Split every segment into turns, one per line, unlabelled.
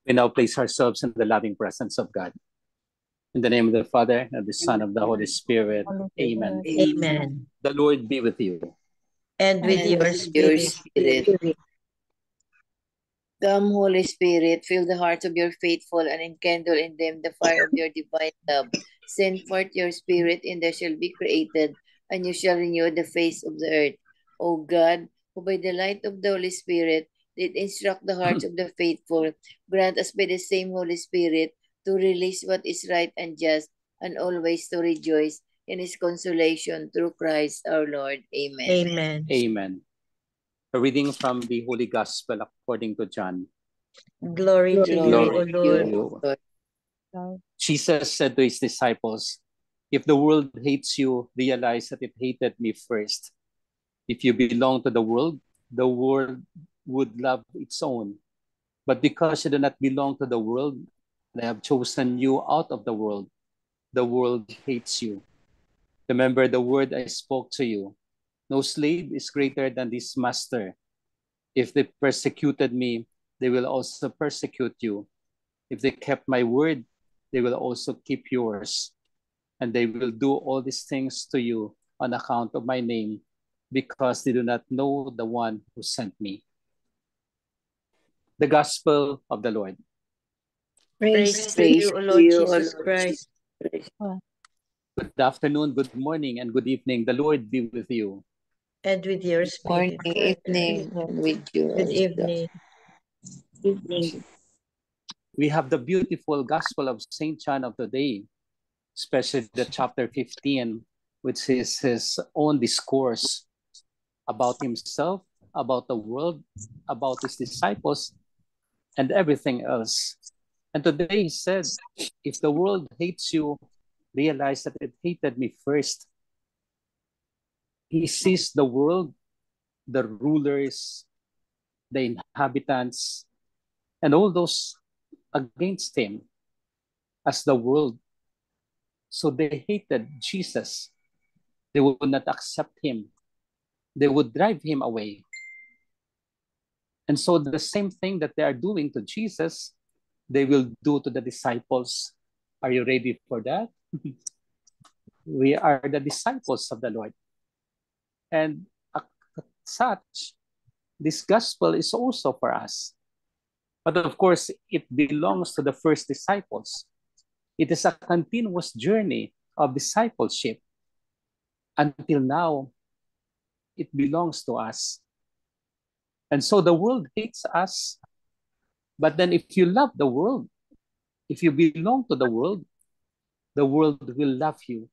We now place ourselves in the loving presence of God. In the name of the Father, and the Son, of the Holy Spirit. Amen.
Amen.
The Lord be with you.
And with your spirit.
Come, Holy Spirit, fill the hearts of your faithful and enkindle in them the fire of your divine love. Send forth your Spirit, and they shall be created, and you shall renew the face of the earth. O God, who by the light of the Holy Spirit did instruct the hearts of the faithful, grant us by the same Holy Spirit to release what is right and just, and always to rejoice in his consolation through Christ our Lord. Amen.
Amen.
Amen. A reading from the Holy Gospel according to John.
Glory to you, O
Glory to
Lord.
you. Jesus said to his disciples, "If the world hates you, realize that it hated me first. If you belong to the world would love its own. But because you do not belong to the world, I have chosen you out of the world hates you. Remember the word I spoke to you. No slave is greater than his master. If they persecuted me, they will also persecute you. If they kept my word, they will also keep yours. And they will do all these things to you on account of my name, because they do not know the one who sent me." The Gospel of the Lord.
Praise to you, O Lord Jesus Christ.
Good afternoon, good morning, and good evening. The Lord be with you.
And with your spirit.
Morning, evening, with you.
Good evening.
We have the beautiful Gospel of St. John of today, especially the chapter 15, which is his own discourse about himself, about the world, about his disciples, and everything else. And today he said, "If the world hates you, realize that it hated me first." He sees the world, the rulers, the inhabitants, and all those against him as the world. So they hated Jesus. They would not accept him. They would drive him away. And so the same thing that they are doing to Jesus, they will do to the disciples. Are you ready for that? We are the disciples of the Lord. And as such, this gospel is also for us. But of course, it belongs to the first disciples. It is a continuous journey of discipleship. Until now, it belongs to us. And so the world hates us. But then if you love the world, if you belong to the world will love you.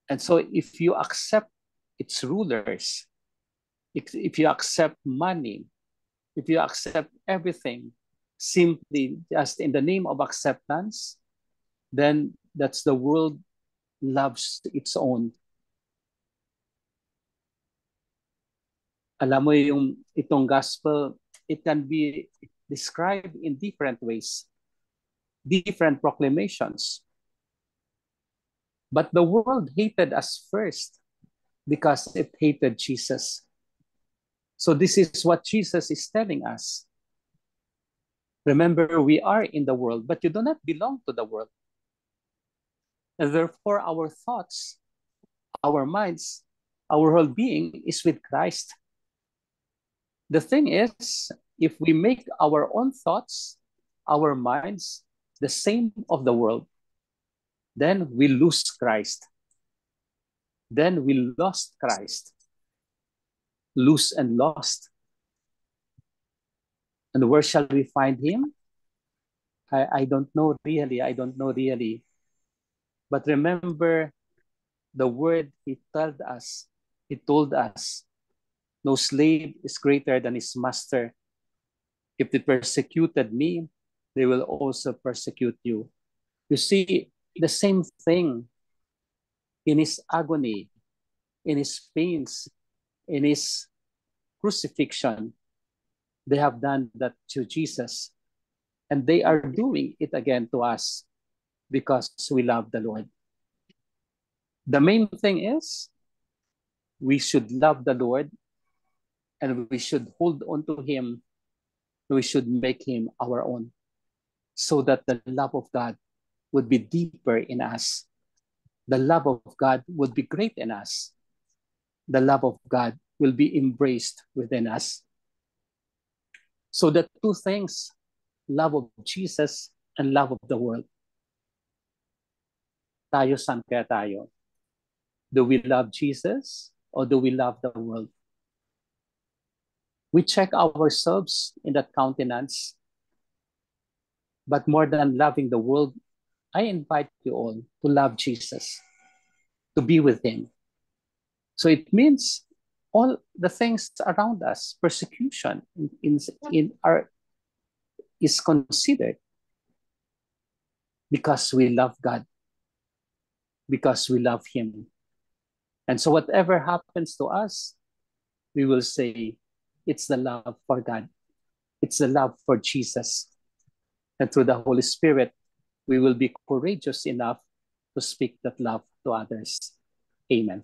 And so if you accept its rulers, if you accept money, if you accept everything simply just in the name of acceptance, then that's the world loves its own. Alam mo yung itong gospel, it can be described in different ways, different proclamations. But the world hated us first because it hated Jesus. So this is what Jesus is telling us. Remember, we are in the world, but you do not belong to the world. And therefore, our thoughts, our minds, our whole being is with Christ. The thing is, if we make our own thoughts, our minds, the same of the world, then we lose Christ. Then we lost Christ. Lose and lost. And where shall we find him? I don't know really. I don't know really. But remember the word he told us. He told us, no slave is greater than his master. If they persecuted me, they will also persecute you. You see, the same thing in his agony, in his pains, in his crucifixion. They have done that to Jesus. And they are doing it again to us because we love the Lord. The main thing is we should love the Lord and we should hold on to him we should make him our own, so that the love of God would be deeper in us. The love of God would be great in us. The love of God will be embraced within us. So the two things, love of Jesus and love of the world. Tayo, saan kaya tayo? Do we love Jesus or do we love the world? We check ourselves in that countenance. But more than loving the world, I invite you all to love Jesus, to be with him. So it means all the things around us, persecution is considered because we love God, because we love him. And so whatever happens to us, we will say, it's the love for God. It's the love for Jesus. And through the Holy Spirit, we will be courageous enough to speak that love to others. Amen.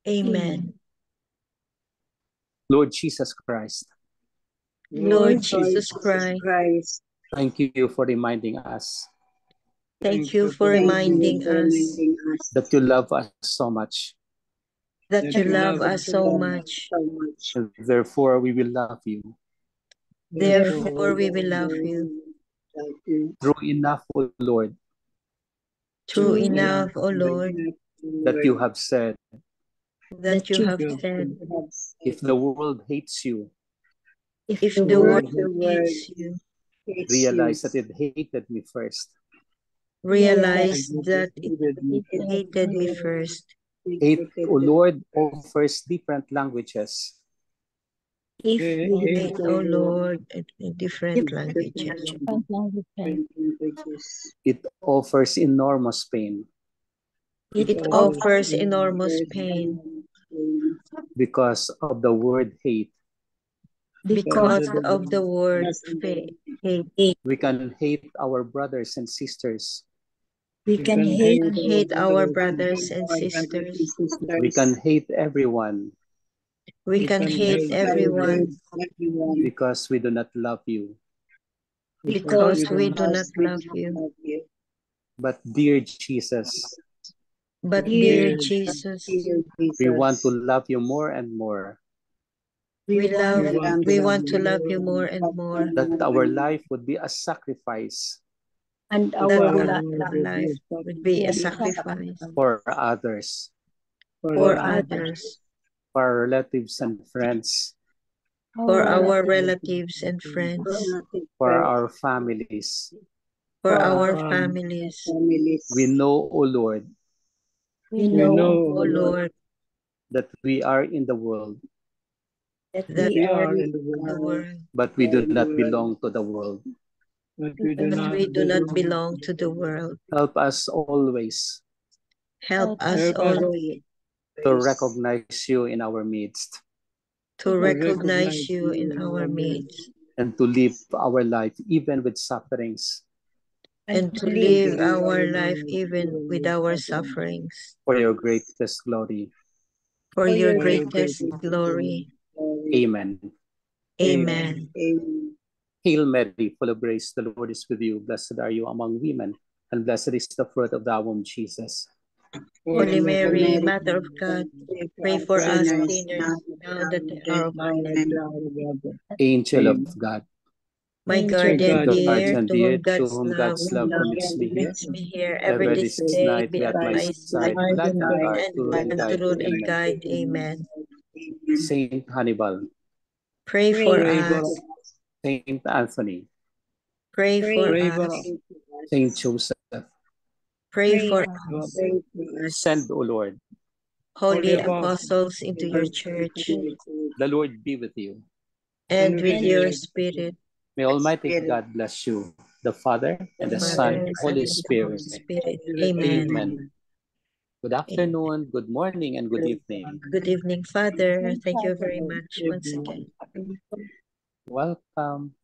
Amen.
Lord Jesus Christ,
Lord Jesus Christ,
thank you for reminding us
thank you for reminding us
that you love us so much.
that you love us so much.
And therefore, we will love you.
Therefore, we will love you.
True enough, O Lord,
True enough, O Lord,
that you have said,
that you have said,
if the world hates you,
if the world hates you,
realize that it hated me first.
realize that it hated me first.
Hate, O Lord, offers different languages.
If we hate, O Lord, in different languages,
It offers enormous pain
it offers enormous pain
because of the word hate.
because of the word hate.
We can hate our brothers and sisters.
We can hate our brothers and sisters.
We can hate everyone
We can hate everyone
because we do not love you.
because we do not love you.
But dear Jesus,
But dear Jesus,
we want to love you more and more,
we want to love you more and more.
that our life would be a sacrifice
And
That
our
our life would be a sacrifice
for others,
for others,
for our relatives and friends,
for our relatives and friends,
for our families.
for our families.
We know, O Lord,
We know, O Lord,
that we are in the world,
that we are in the world,
but we do not belong to the world.
but we do not belong to the world.
Help us always
Help us always
to recognize you in our midst
to recognize you in our midst
and to live our life even with sufferings
and to live our life even with our sufferings
for your greatest glory.
for your greatest glory.
Amen.
Amen.
Hail Mary, full of grace, the Lord is with you. Blessed are you among women, and blessed is the fruit of thy womb, Jesus.
Holy Mary, Mother of God, pray for us sinners now at the hour of our death.
Angel of God,
My guardian dear,
guardian
to
dear,
whom
to whom God's love permits me here,
meets me here
ever
every
this
day,
night
be
be at my side, light and guard, to and guide.
and
Amen.
guide. Amen.
Saint Hannibal,
Pray for us.
Saint Anthony,
Pray for us.
Saint Joseph,
Pray for us.
send, O Lord.
Holy apostles into your church,
The Lord be with you.
and with your spirit,
May Almighty God bless you, the Father, and the Son,
Father,
Holy
Son,
Spirit.
Spirit. Amen.
Amen. Good afternoon, good morning, and good evening.
Good evening, Father. Thank you very much once again.
Welcome.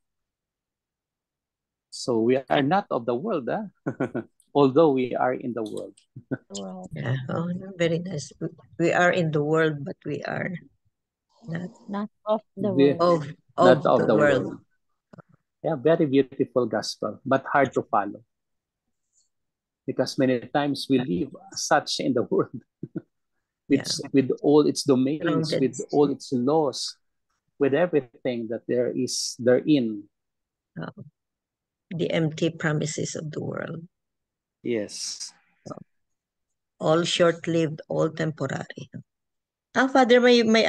So we are not of the world, although we are in the world.
Yeah, oh, very nice. We are in the world, but we are not
Not of the
We-
world.
of
Not of
the
the
world.
world. Yeah, very beautiful gospel, but hard to follow. Because many times we live such in the world with all its domains,
Surrounded.
with all its laws, with everything that there is therein.
The empty promises of the world.
Yes.
All short-lived, all temporary. Father, may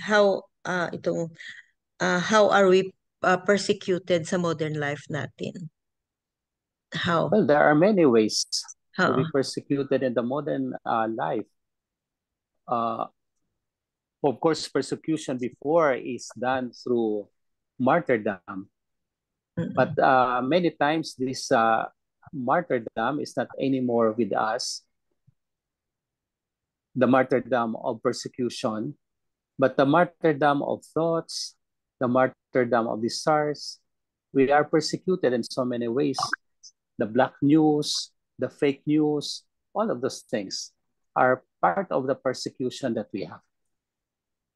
how are we persecuted sa modern life natin? How?
Well, there are many ways to
How?
be persecuted in the modern life. Of course, persecution before is done through martyrdom. But many times this martyrdom is not anymore with us, the martyrdom of persecution, but the martyrdom of thoughts, the martyrdom of desires. We are persecuted in so many ways. The black news, the fake news, all of those things are part of the persecution that we have.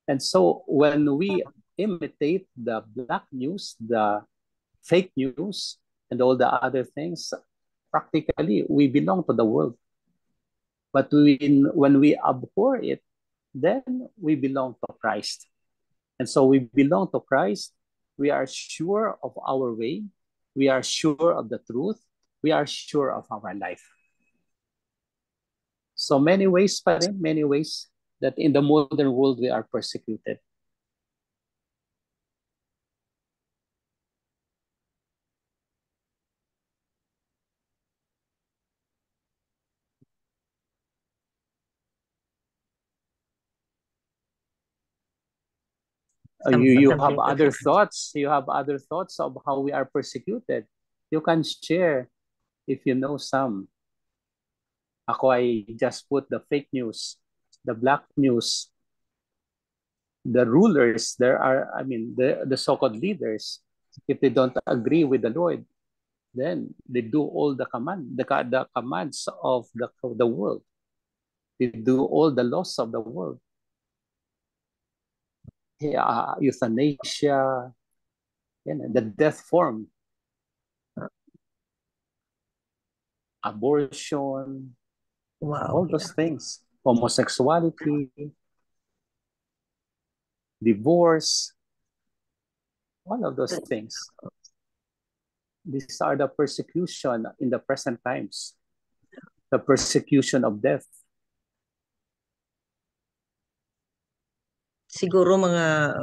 And so when we imitate the black news, the fake news, and all the other things, practically we belong to the world. But when we abhor it, then we belong to Christ. And so we belong to Christ. We are sure of our way. We are sure of the truth. We are sure of our life. So many ways, many ways that in the modern world we are persecuted. You have other thoughts. You have other thoughts of how we are persecuted. You can share if you know some. Ako, I just put the fake news, the black news, the rulers. The so-called leaders. If they don't agree with the Lord, then they do all the commands of the world. They do all the laws of the world. Euthanasia, the death form, abortion, all those things, homosexuality, divorce, all of those things. These are the persecution in the present times, the persecution of death.
Siguro mga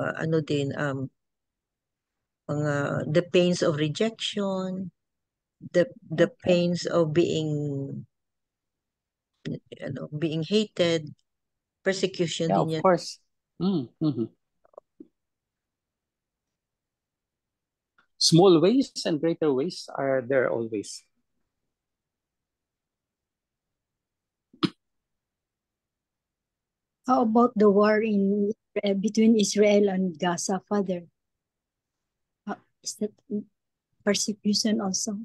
the pains of rejection, the pains of being hated, persecution din
of
yan.
course. Mm-hmm. Small ways and greater ways are there always.
How about the war between Israel and Gaza, Father? Is that persecution also?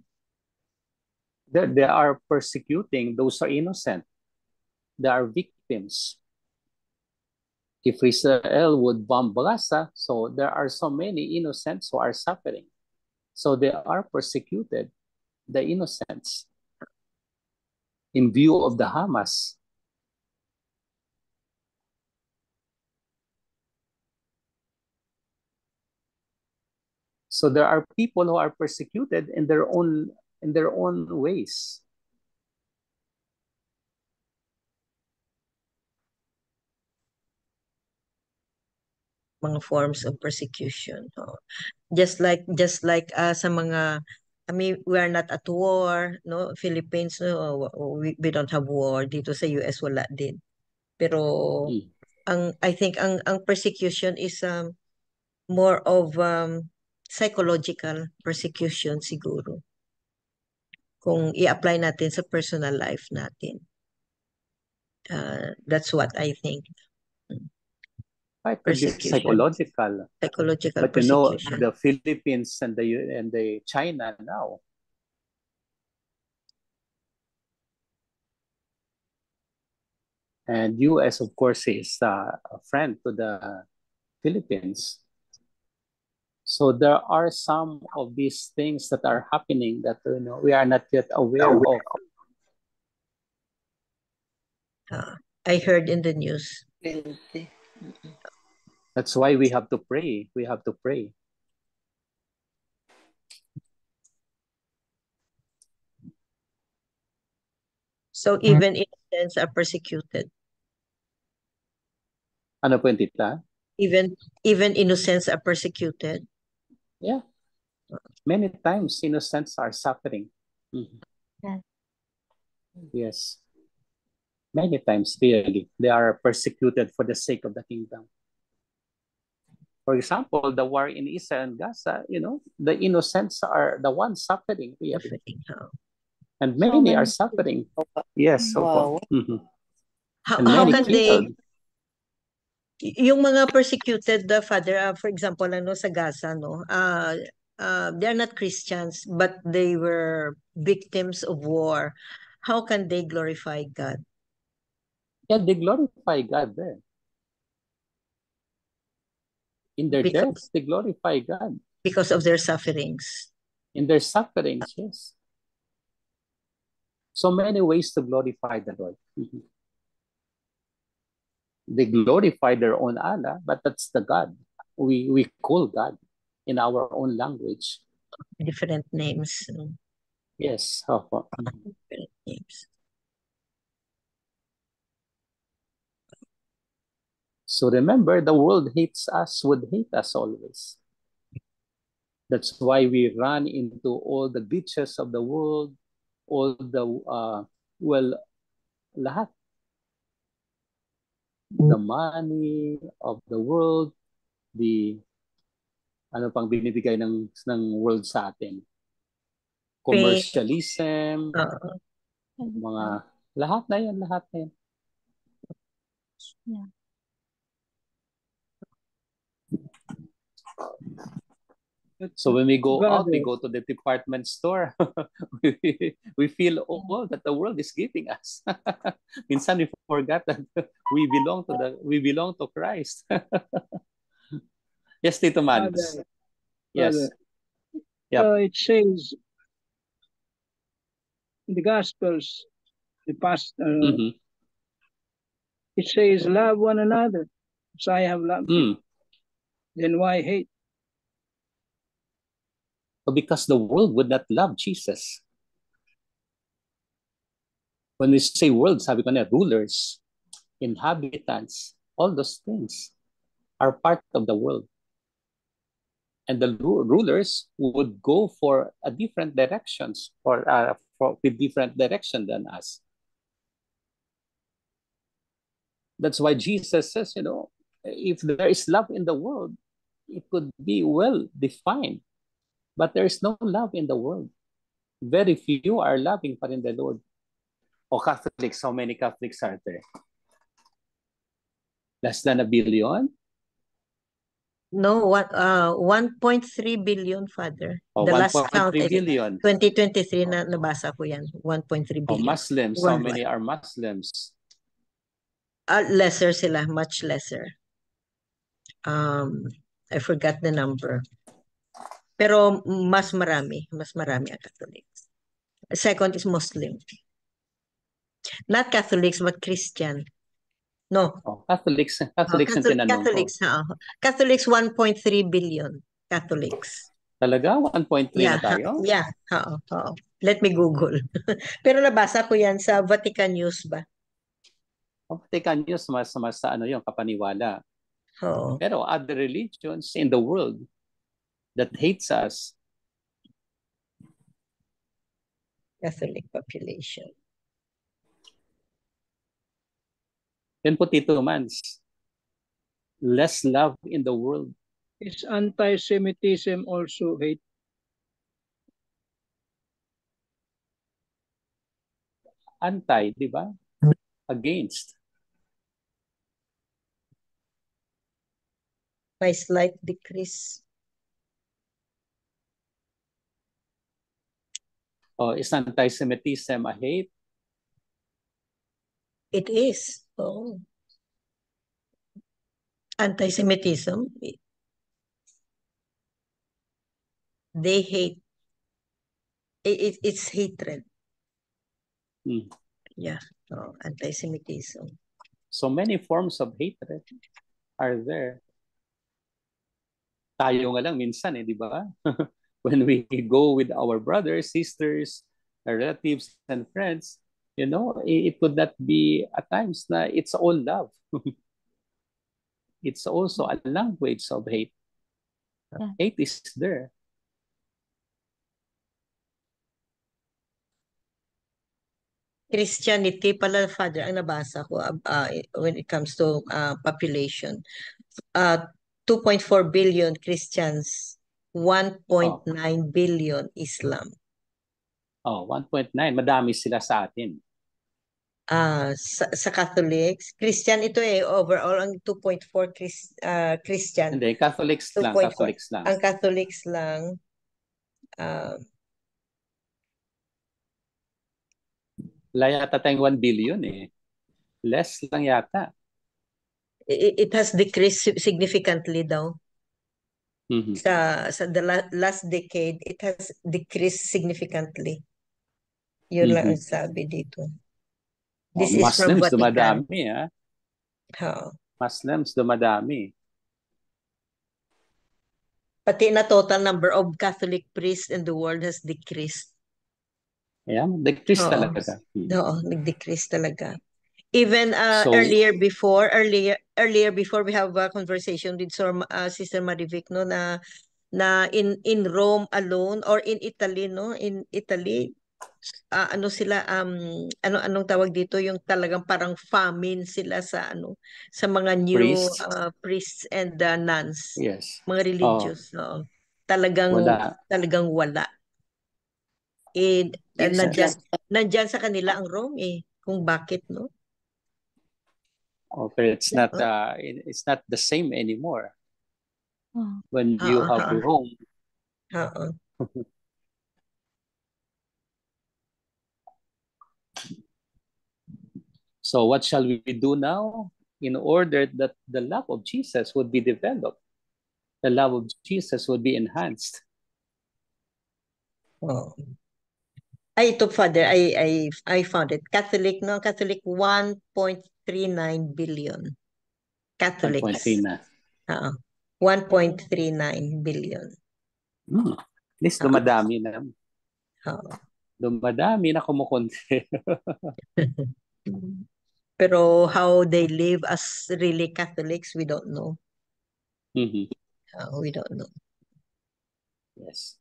They are persecuting those who are innocent. They are victims. If Israel would bomb Gaza, so there are so many innocents who are suffering. So they are persecuted, the innocents, in view of the Hamas. So there are people who are persecuted in their own ways.
Mga forms of persecution. Just like sa mga, I mean, we are not at war, no? Philippines, no? We don't have war. Dito sa US wala din. Pero I think ang persecution is more of psychological persecution siguro. Kung i-apply natin sa personal life natin. That's what I think.
Psychological.
Psychological
but
persecution.
The Philippines and the China now. And US, of course, is a friend to the Philippines. So there are some of these things that are happening that we are not yet aware of.
I heard in the news.
Guilty.
That's why we have to pray. We have to pray.
So even innocents are persecuted.
Ano po yung tita?
Even innocents are persecuted.
Yeah. Many times innocents are suffering.
Yeah.
Yes. Many times, really, they are persecuted for the sake of the kingdom. For example, the war in Israel and Gaza, the innocents are the ones suffering, really.
Suffering,
And
So
many are
many
suffering. Yes.
Wow.
And
How
many
can they,
killed.
yung mga persecuted, Father, for example, sa Gaza, they're not Christians, but they were victims of war. How can they glorify God?
Yeah, they glorify God there. In their deaths, they glorify God.
Because of their sufferings.
In their sufferings, yes. So many ways to glorify the Lord. They glorify their own Allah, but that's the God. We call God in our own language.
Different names.
Yes.
Different names.
So remember, the world hates us, would hate us always. That's why we run into all the glitches of the world, all the, lahat. The money of the world, ano pang binibigay ng world sa atin. Commercialism, mga, lahat na yan.
Yeah.
So when we go out, we go to the department store. we feel all that the world is giving us. Minsan we forgot that we belong to Christ. Yes, Tito Manos. Yes. Yep.
It says in the Gospels, the past, it says, love one another as I have loved you. Then why hate?
Because the world would not love Jesus. When we say world, sabi ko na, rulers, inhabitants, all those things are part of the world. And the rulers would go for different directions, with different direction than us. That's why Jesus says, if there is love in the world, it could be well defined. But there is no love in the world. Very few are loving pa rin the Lord. Catholics, how many Catholics are there? Less than 1 billion?
No, 1.3 billion, Father. The last count,
1.3 billion.
2023 na nabasa ko yan, 1.3 billion.
Muslims, how many are Muslims?
Lesser sila, much lesser. I forgot the number. Pero mas marami ang Catholics. Second is Muslim. Not Catholics, but Christian. No.
Catholics ang tinanong
Catholics,
ko.
Catholics, 1.3 billion Catholics.
Talaga? 1.3 na tayo?
Yeah. Let me Google. Pero nabasa ko yan sa Vatican News ba?
Vatican News, mas yung kapaniwala. Pero other religions in the world that hates us,
Catholic population.
Yan po, Tito Mans. Less love in the world.
Is anti-Semitism also hate?
Anti, di ba? Against.
By slight decrease.
Is anti-Semitism a hate?
It is. Anti-Semitism. They hate. It's hatred. Yeah. So, anti-Semitism.
So many forms of hatred are there. Tayo nga lang minsan, di ba? When we go with our brothers, sisters, relatives, and friends, it could not be at times na it's all love. It's also a language of hate.
Yeah.
Hate is there.
Christianity pala, Father, ang nabasa ko when it comes to population. 2.4 billion Christians, 1.9 billion Islam.
1.9. Madami sila sa atin.
Sa Catholics, Christian ito overall ang 2.4 Christian.
Hindi, Catholics lang.
2.4.
Catholics lang.
Ang Catholics lang.
Wala yata tayong 1 billion eh. Less lang yata.
It has decreased significantly daw.
Mm-hmm.
Sa the last decade, it has decreased significantly. Yun lang ang sabi dito. This is from
Muslims
Vatican.
dumadami, ha? Muslims dumadami.
Pati na total number of Catholic priests in the world has decreased.
Yeah, decrease talaga.
Oo, nag-decrease talaga. Even earlier before we have a conversation with Sister Marivic, no, na in Rome alone or in Italy, no, in Italy, anong tawag dito, yung talagang parang famine sila sa mga new priests and nuns.
Yes.
Mga religious, talagang wala. Nandyan sa kanila ang Rome kung bakit, no?
Okay, it's not the same anymore. When you have Rome. So what shall we do now in order that the love of Jesus would be developed? The love of Jesus would be enhanced.
Ito, Father, I found it. Catholic 1.39 billion. Catholics. 1.39 billion.
At least dumadami na. Dumadami na kumukonti.
Pero how they live as really Catholics, we don't know. We don't know.
Yes.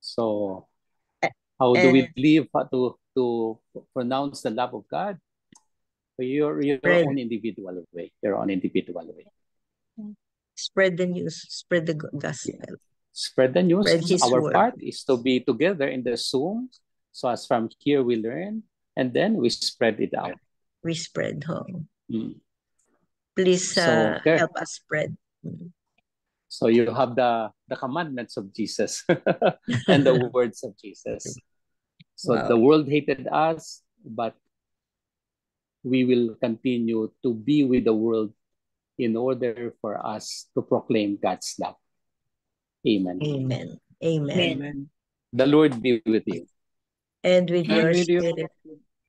So, how do we live to pronounce the love of God? Your own individual way. Your own individual way.
Spread the news. Spread the gospel.
Yeah. Spread the news. Our
word.
part is to be together in the Zoom. So as from here we learn, and then we spread it out.
We spread. Please help us spread.
So you have the commandments of Jesus and the words of Jesus. So the world hated us, but we will continue to be with the world in order for us to proclaim God's love. Amen.
Amen. Amen.
Amen.
The Lord be with you.
And with your spirit.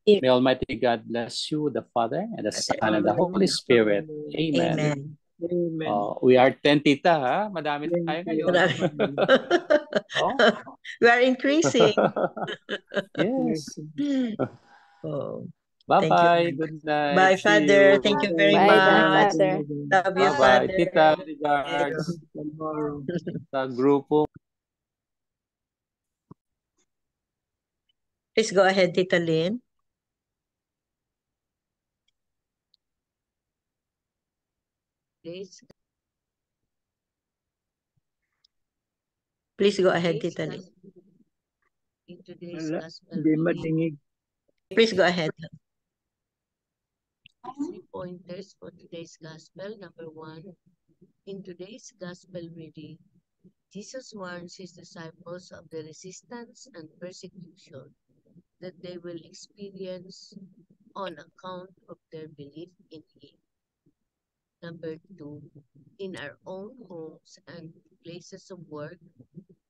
May Almighty God bless you, the Father, and the Son, and the Holy Spirit. Amen.
Amen.
Amen.
We are 10, tita, ha? Madami tayo ngayon.
We are increasing.
Yes.
Thank
Bye-bye.
you.
Good night.
Bye,
See
Father.
you.
Thank you very
Bye,
much.
Father.
Love you,
Bye-bye.
Father.
Tita, regards sa grupo.
Please go ahead, Tita Lynn. Please go ahead, Tita Lynn.
In today's gospel
Hindi madinig.
Please go ahead.
3 pointers for today's gospel. Number 1, in today's gospel reading, Jesus warns his disciples of the resistance and persecution that they will experience on account of their belief in him. Number 2, in our own homes and
places of work,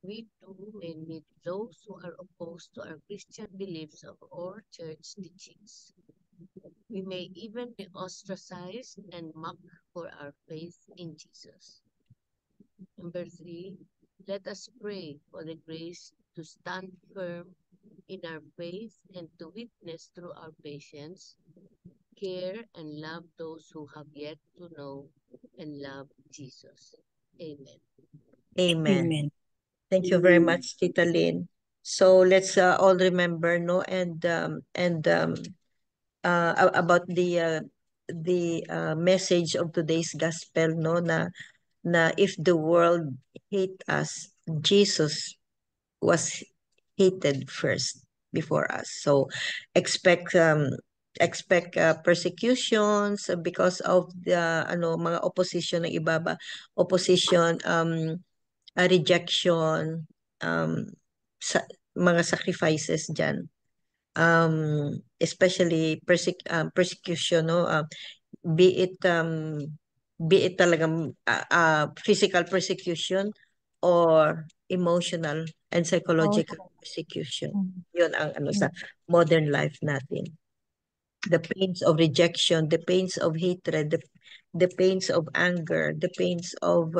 we too may meet those who are opposed to our Christian beliefs or church teachings. We may even be ostracized and mocked for our faith in Jesus. Number 3, let us pray for the grace to stand firm in our faith and to witness through our patience, care, and love those who have yet to know and love Jesus. Amen.
Amen.
Amen.
Thank you very much, Tita Lynn. So let's all remember, no, about the message of today's gospel, no, na if the world hate us, Jesus was hated first before us. So expect persecutions because of the mga opposition ng iba ba, opposition, rejection, mga sacrifices dyan. Especially persecution, no, be it talagang physical persecution or emotional and psychological persecution. Yun ang sa modern life natin. The pains of rejection, the pains of hatred, the pains of anger, the pains of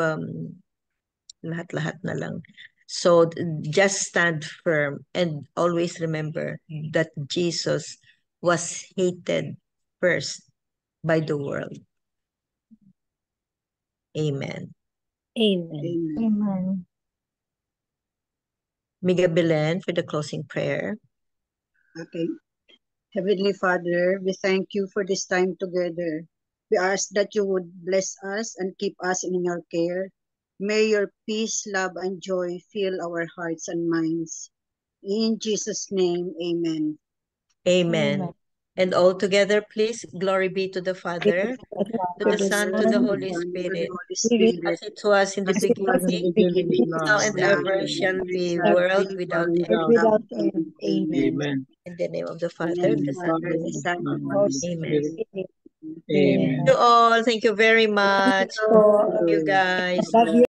lahat-lahat na lang. So just stand firm and always remember that Jesus was hated first by the world. Amen.
Amen.
Amen.
Miga Belen for the closing prayer.
Okay. Heavenly Father, we thank you for this time together. We ask that you would bless us and keep us in your care. May your peace, love, and joy fill our hearts and minds. In Jesus' name, amen.
Amen. And all together, please, glory be to the Father, to the Son, to the Holy Spirit, as it was in the beginning, now and ever shall be, world without end.
Amen.
In the name of the Father, the Son, and the Son. Amen.
Amen.
Thank you all. Thank you very much. Thank you, guys.
Love you.